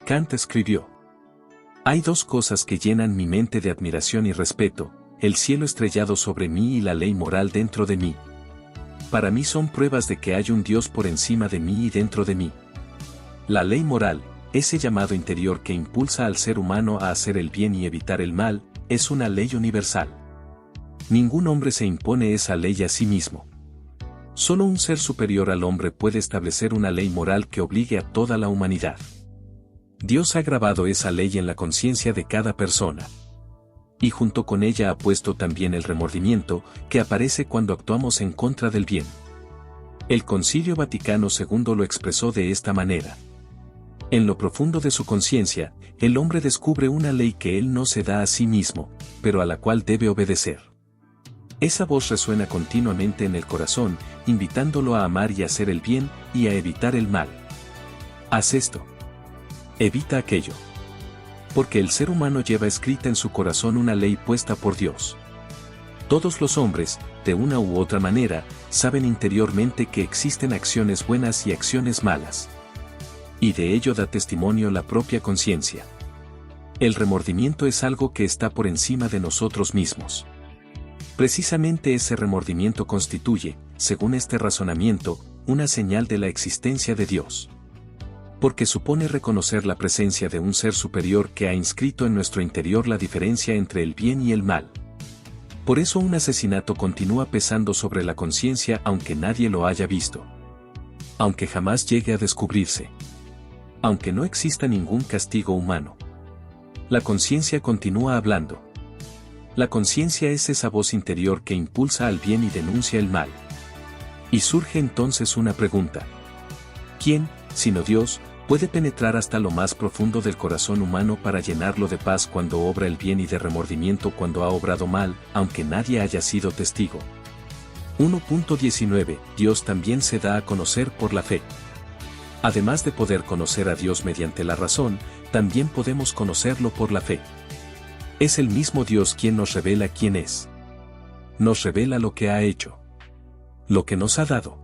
Kant escribió: hay dos cosas que llenan mi mente de admiración y respeto, el cielo estrellado sobre mí y la ley moral dentro de mí. Para mí son pruebas de que hay un Dios por encima de mí y dentro de mí. La ley moral, ese llamado interior que impulsa al ser humano a hacer el bien y evitar el mal, es una ley universal. Ningún hombre se impone esa ley a sí mismo. Solo un ser superior al hombre puede establecer una ley moral que obligue a toda la humanidad. Dios ha grabado esa ley en la conciencia de cada persona. Y junto con ella ha puesto también el remordimiento, que aparece cuando actuamos en contra del bien. El Concilio Vaticano II lo expresó de esta manera. En lo profundo de su conciencia, el hombre descubre una ley que él no se da a sí mismo, pero a la cual debe obedecer. Esa voz resuena continuamente en el corazón, invitándolo a amar y hacer el bien, y a evitar el mal. Haz esto. Evita aquello. Porque el ser humano lleva escrita en su corazón una ley puesta por Dios. Todos los hombres, de una u otra manera, saben interiormente que existen acciones buenas y acciones malas. Y de ello da testimonio la propia conciencia. El remordimiento es algo que está por encima de nosotros mismos. Precisamente ese remordimiento constituye, según este razonamiento, una señal de la existencia de Dios. Porque supone reconocer la presencia de un ser superior que ha inscrito en nuestro interior la diferencia entre el bien y el mal. Por eso un asesinato continúa pesando sobre la conciencia aunque nadie lo haya visto. Aunque jamás llegue a descubrirse. Aunque no exista ningún castigo humano. La conciencia continúa hablando. La conciencia es esa voz interior que impulsa al bien y denuncia el mal. Y surge entonces una pregunta. ¿Quién, sino Dios, puede penetrar hasta lo más profundo del corazón humano para llenarlo de paz cuando obra el bien y de remordimiento cuando ha obrado mal, aunque nadie haya sido testigo? 1.19 Dios también se da a conocer por la fe. Además de poder conocer a Dios mediante la razón, también podemos conocerlo por la fe. Es el mismo Dios quien nos revela quién es. Nos revela lo que ha hecho. Lo que nos ha dado.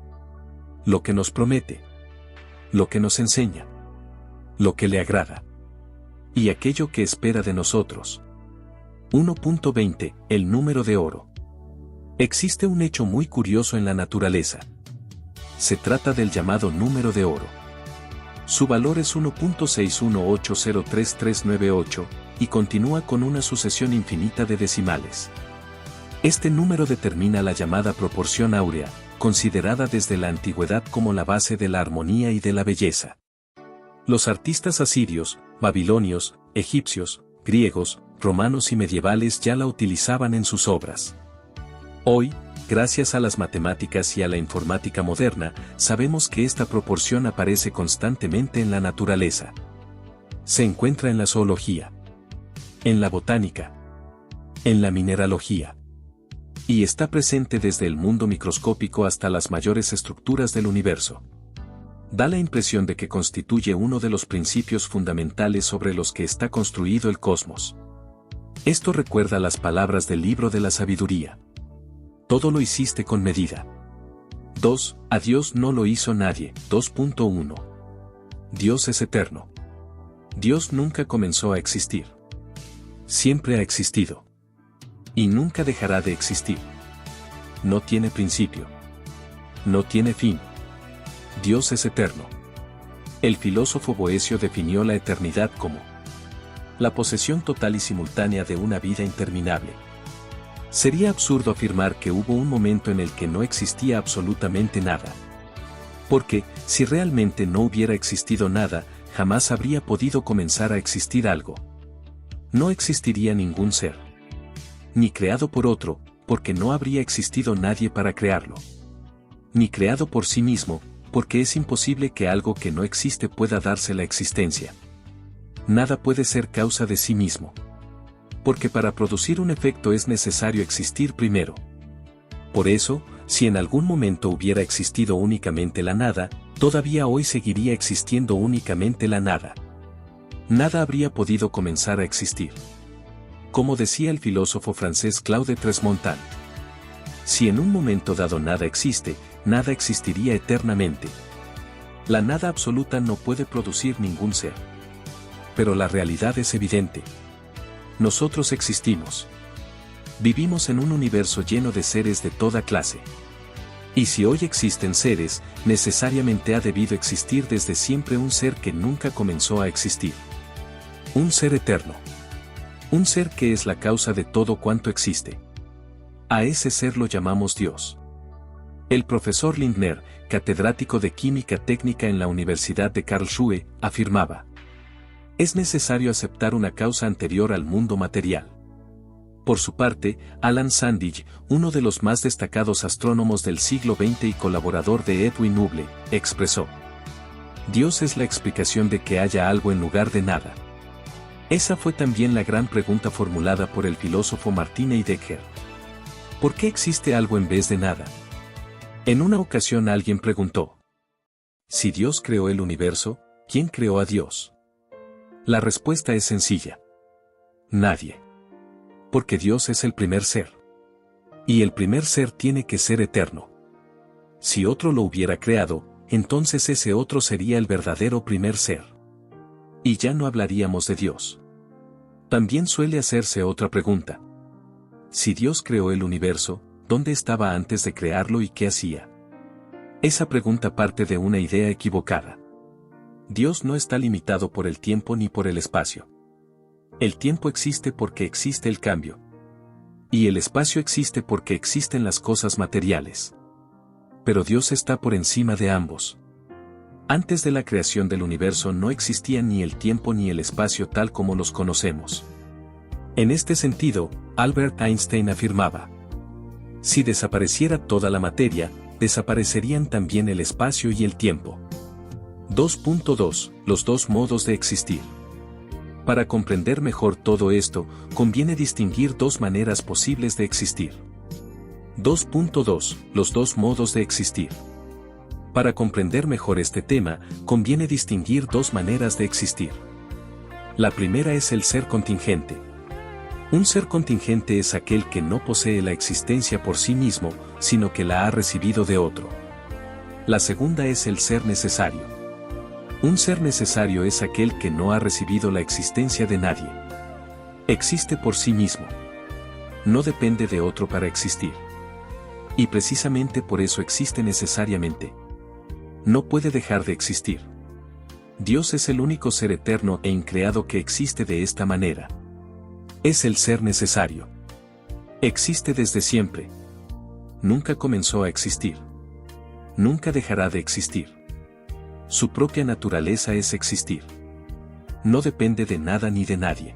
Lo que nos promete. Lo que nos enseña. Lo que le agrada. Y aquello que espera de nosotros. 1.20 El número de oro. Existe un hecho muy curioso en la naturaleza. Se trata del llamado número de oro. Su valor es 1.618033398, y continúa con una sucesión infinita de decimales. Este número determina la llamada proporción áurea, considerada desde la antigüedad como la base de la armonía y de la belleza. Los artistas asirios, babilonios, egipcios, griegos, romanos y medievales ya la utilizaban en sus obras. Hoy, gracias a las matemáticas y a la informática moderna, sabemos que esta proporción aparece constantemente en la naturaleza. Se encuentra en la zoología, en la botánica, en la mineralogía. Y está presente desde el mundo microscópico hasta las mayores estructuras del universo. Da la impresión de que constituye uno de los principios fundamentales sobre los que está construido el cosmos. Esto recuerda las palabras del libro de la sabiduría. Todo lo hiciste con medida. 2. A Dios no lo hizo nadie. 2.1. Dios es eterno. Dios nunca comenzó a existir. Siempre ha existido. Y nunca dejará de existir. No tiene principio. No tiene fin. Dios es eterno. El filósofo Boecio definió la eternidad como la posesión total y simultánea de una vida interminable. Sería absurdo afirmar que hubo un momento en el que no existía absolutamente nada. Porque, si realmente no hubiera existido nada, jamás habría podido comenzar a existir algo. No existiría ningún ser. Ni creado por otro, porque no habría existido nadie para crearlo. Ni creado por sí mismo, porque es imposible que algo que no existe pueda darse la existencia. Nada puede ser causa de sí mismo. Porque para producir un efecto es necesario existir primero. Por eso, si en algún momento hubiera existido únicamente la nada, todavía hoy seguiría existiendo únicamente la nada. Nada habría podido comenzar a existir. Como decía el filósofo francés Claude Tresmontant, si en un momento dado nada existe, nada existiría eternamente. La nada absoluta no puede producir ningún ser. Pero la realidad es evidente. Nosotros existimos. Vivimos en un universo lleno de seres de toda clase. Y si hoy existen seres, necesariamente ha debido existir desde siempre un ser que nunca comenzó a existir. Un ser eterno. Un ser que es la causa de todo cuanto existe. A ese ser lo llamamos Dios. El profesor Lindner, catedrático de Química Técnica en la Universidad de Karlsruhe, afirmaba: es necesario aceptar una causa anterior al mundo material. Por su parte, Alan Sandage, uno de los más destacados astrónomos del siglo XX y colaborador de Edwin Hubble, expresó: Dios es la explicación de que haya algo en lugar de nada. Esa fue también la gran pregunta formulada por el filósofo Martin Heidegger. ¿Por qué existe algo en vez de nada? En una ocasión alguien preguntó: si Dios creó el universo, ¿quién creó a Dios? La respuesta es sencilla: nadie. Porque Dios es el primer ser. Y el primer ser tiene que ser eterno. Si otro lo hubiera creado, entonces ese otro sería el verdadero primer ser. Y ya no hablaríamos de Dios. También suele hacerse otra pregunta. Si Dios creó el universo, ¿dónde estaba antes de crearlo y qué hacía? Esa pregunta parte de una idea equivocada. Dios no está limitado por el tiempo ni por el espacio. El tiempo existe porque existe el cambio. Y el espacio existe porque existen las cosas materiales. Pero Dios está por encima de ambos. Antes de la creación del universo no existían ni el tiempo ni el espacio tal como los conocemos. En este sentido, Albert Einstein afirmaba: si desapareciera toda la materia, desaparecerían también el espacio y el tiempo. 2.2. Los dos modos de existir. Para comprender mejor todo esto, conviene distinguir dos maneras posibles de existir. 2.2. Los dos modos de existir. Para comprender mejor este tema, conviene distinguir dos maneras de existir. La primera es el ser contingente. Un ser contingente es aquel que no posee la existencia por sí mismo, sino que la ha recibido de otro. La segunda es el ser necesario. Un ser necesario es aquel que no ha recibido la existencia de nadie. Existe por sí mismo. No depende de otro para existir. Y precisamente por eso existe necesariamente. No puede dejar de existir. Dios es el único ser eterno e increado que existe de esta manera. Es el ser necesario. Existe desde siempre. Nunca comenzó a existir. Nunca dejará de existir. Su propia naturaleza es existir. No depende de nada ni de nadie.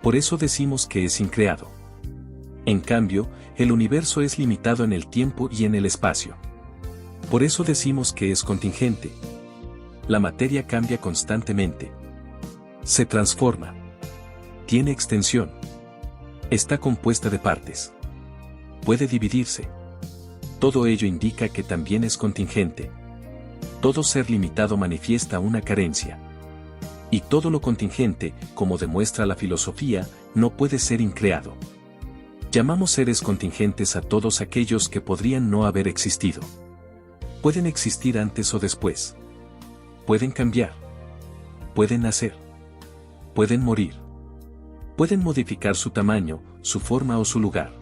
Por eso decimos que es increado. En cambio, el universo es limitado en el tiempo y en el espacio. Por eso decimos que es contingente. La materia cambia constantemente. Se transforma. Tiene extensión. Está compuesta de partes. Puede dividirse. Todo ello indica que también es contingente. Todo ser limitado manifiesta una carencia. Y todo lo contingente, como demuestra la filosofía, no puede ser increado. Llamamos seres contingentes a todos aquellos que podrían no haber existido. Pueden existir antes o después. Pueden cambiar. Pueden nacer. Pueden morir. Pueden modificar su tamaño, su forma o su lugar.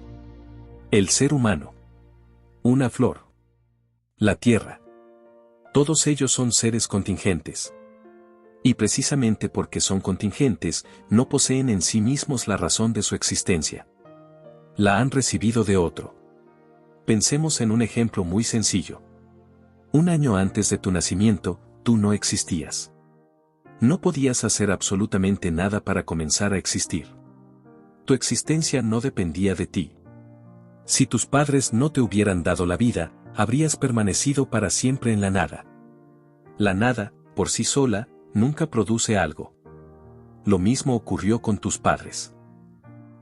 El ser humano. Una flor. La tierra. Todos ellos son seres contingentes. Y precisamente porque son contingentes, no poseen en sí mismos la razón de su existencia. La han recibido de otro. Pensemos en un ejemplo muy sencillo. Un año antes de tu nacimiento, tú no existías. No podías hacer absolutamente nada para comenzar a existir. Tu existencia no dependía de ti. Si tus padres no te hubieran dado la vida, habrías permanecido para siempre en la nada. La nada, por sí sola, nunca produce algo. Lo mismo ocurrió con tus padres.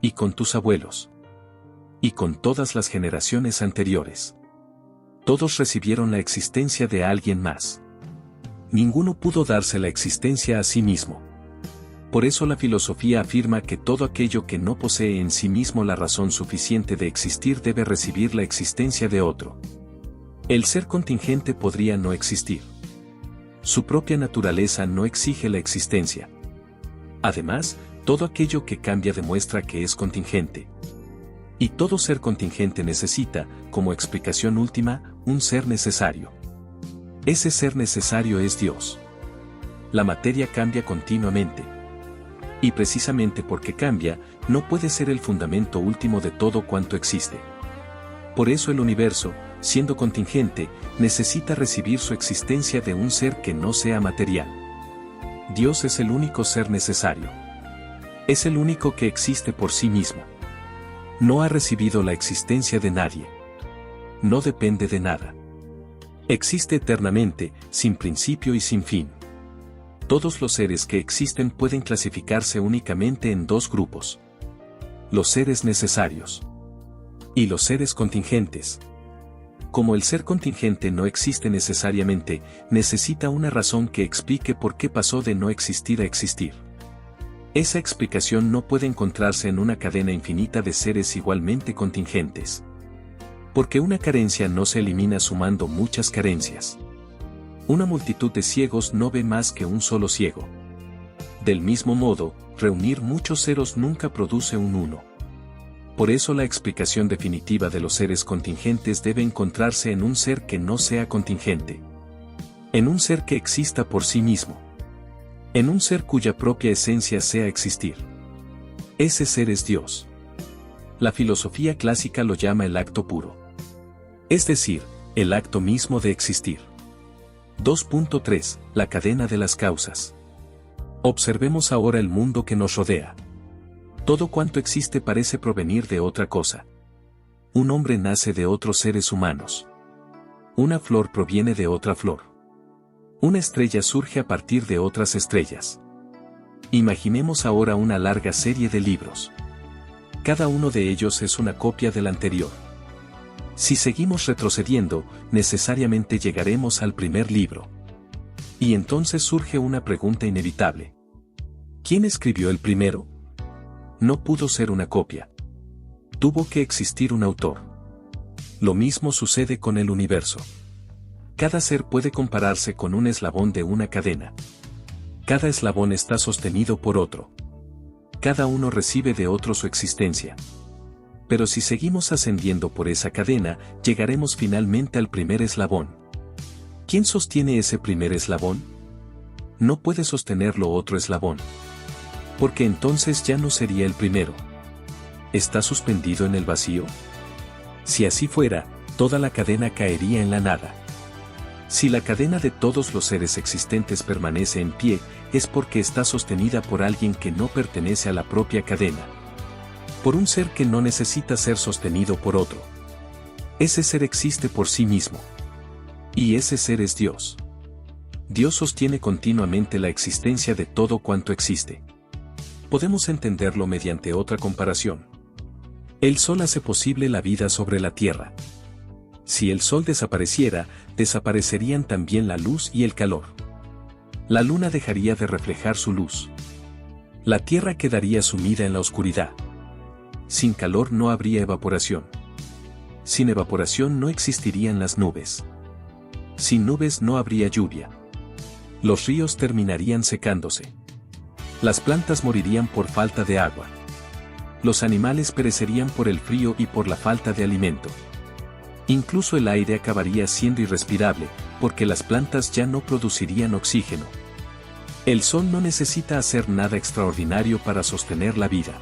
Y con tus abuelos. Y con todas las generaciones anteriores. Todos recibieron la existencia de alguien más. Ninguno pudo darse la existencia a sí mismo. Por eso la filosofía afirma que todo aquello que no posee en sí mismo la razón suficiente de existir debe recibir la existencia de otro. El ser contingente podría no existir. Su propia naturaleza no exige la existencia. Además, todo aquello que cambia demuestra que es contingente. Y todo ser contingente necesita, como explicación última, un ser necesario. Ese ser necesario es Dios. La materia cambia continuamente. Y precisamente porque cambia, no puede ser el fundamento último de todo cuanto existe. Por eso el universo, siendo contingente, necesita recibir su existencia de un ser que no sea material. Dios es el único ser necesario. Es el único que existe por sí mismo. No ha recibido la existencia de nadie. No depende de nada. Existe eternamente, sin principio y sin fin. Todos los seres que existen pueden clasificarse únicamente en dos grupos: los seres necesarios y los seres contingentes. Como el ser contingente no existe necesariamente, necesita una razón que explique por qué pasó de no existir a existir. Esa explicación no puede encontrarse en una cadena infinita de seres igualmente contingentes. Porque una carencia no se elimina sumando muchas carencias. Una multitud de ciegos no ve más que un solo ciego. Del mismo modo, reunir muchos ceros nunca produce un uno. Por eso la explicación definitiva de los seres contingentes debe encontrarse en un ser que no sea contingente. En un ser que exista por sí mismo. En un ser cuya propia esencia sea existir. Ese ser es Dios. La filosofía clásica lo llama el acto puro. Es decir, el acto mismo de existir. 2.3. La cadena de las causas. Observemos ahora el mundo que nos rodea. Todo cuanto existe parece provenir de otra cosa. Un hombre nace de otros seres humanos. Una flor proviene de otra flor. Una estrella surge a partir de otras estrellas. Imaginemos ahora una larga serie de libros. Cada uno de ellos es una copia del anterior. Si seguimos retrocediendo, necesariamente llegaremos al primer libro. Y entonces surge una pregunta inevitable. ¿Quién escribió el primero? No pudo ser una copia. Tuvo que existir un autor. Lo mismo sucede con el universo. Cada ser puede compararse con un eslabón de una cadena. Cada eslabón está sostenido por otro. Cada uno recibe de otro su existencia. Pero si seguimos ascendiendo por esa cadena, llegaremos finalmente al primer eslabón. ¿Quién sostiene ese primer eslabón? No puede sostenerlo otro eslabón. Porque entonces ya no sería el primero. ¿Está suspendido en el vacío? Si así fuera, toda la cadena caería en la nada. Si la cadena de todos los seres existentes permanece en pie, es porque está sostenida por alguien que no pertenece a la propia cadena. Por un ser que no necesita ser sostenido por otro. Ese ser existe por sí mismo. Y ese ser es Dios. Dios sostiene continuamente la existencia de todo cuanto existe. Podemos entenderlo mediante otra comparación. El sol hace posible la vida sobre la tierra. Si el sol desapareciera, desaparecerían también la luz y el calor. La luna dejaría de reflejar su luz. La tierra quedaría sumida en la oscuridad. Sin calor no habría evaporación. Sin evaporación no existirían las nubes. Sin nubes no habría lluvia. Los ríos terminarían secándose. Las plantas morirían por falta de agua. Los animales perecerían por el frío y por la falta de alimento. Incluso el aire acabaría siendo irrespirable, porque las plantas ya no producirían oxígeno. El sol no necesita hacer nada extraordinario para sostener la vida.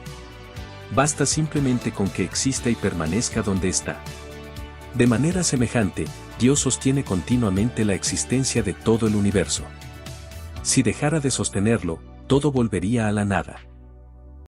Basta simplemente con que exista y permanezca donde está. De manera semejante, Dios sostiene continuamente la existencia de todo el universo. Si dejara de sostenerlo, todo volvería a la nada.